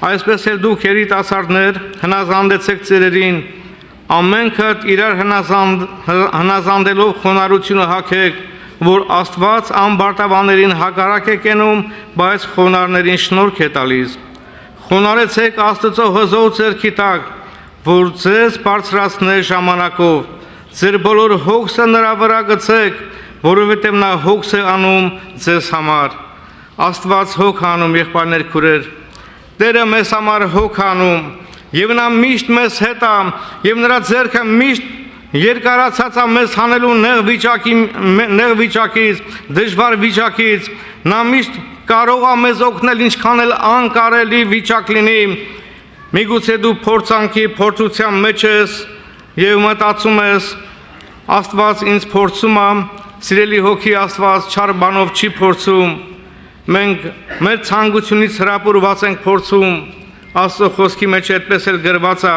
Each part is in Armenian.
Այսպես էլ դուք երիտասարդներ հնազանդեցեք ծերերին, ամենքդ իրար հնազանդելով խոնարհությունը հագեք, որ Աստված անբարտավաններին հակառակ է կենում, բայց խոնարհներին շնորհք է տալիս։ Խոնարհեցեք Աստծո հզոր ձեռքի տակ, որ ձեզ բարձրացնե ժամանակով, ձեր բոլոր հոգսը նրա վրա գցեք, որովհետև նա հոգս է անում ձեզ համար։ Աստված հոգ անում, եղբայրներ, քուրեր, Տերը մեզ համար հոգ անում, եւ նա միշտ մեզ հետ է, եւ նրա ձեռքը միշտ երկարացած է մեզ հանելու նեղ վիճակից, դժվար վիճակից, նա միշտ կարող է մեզ օգնել, ինչքան էլ անկարելի վիճակ լինի։ Միգուցե դու փորձանքի, փորձության մեջ ես եւ մտածում ես, Աստված ինձ փորձում է, սիրելի հոգի, Աստված չար բանով չի փորձում։ Մենք մեր ցանկությունից հրապուրված ենք փորձում, Աստծո խոսքի մեջ այդպես էլ գրված է։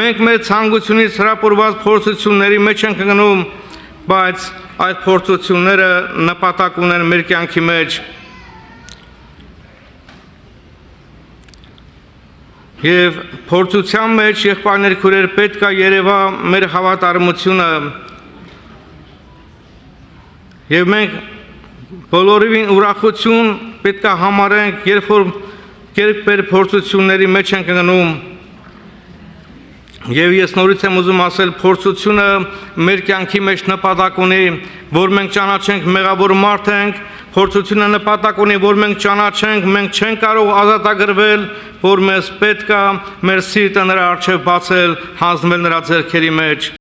Մենք մեր ցանկությունից հրապուրված փորձությունների մեջ ենք գնում, բայց այդ փորձությունները նպատակ ունեն մեր կյանքի մեջ։ Եվ փորձության մեջ, եղբայրներ, քուրեր, պետք է երևա մեր հավատարմությունը։ Եվ մենք բոլորովին ուրախություն պետք է համարենք, երբ որ կերպեր փորձությունների մեջ ենք գնում։ Եվ ես նորից եմ ուզում ասել, փորձությունը մեր կյանքի մեջ նպատակ ունի, որ մենք ճանաչենք մեղավոր մարդ ենք, փորձությունը նպատակ ունի, որ մենք ճանաչենք, մենք չենք կարող ազատագրվել, որ մեզ պետք է մեր սիրտը նրա առջև բացել, հանձնվել նրա ձեռքերի մեջ։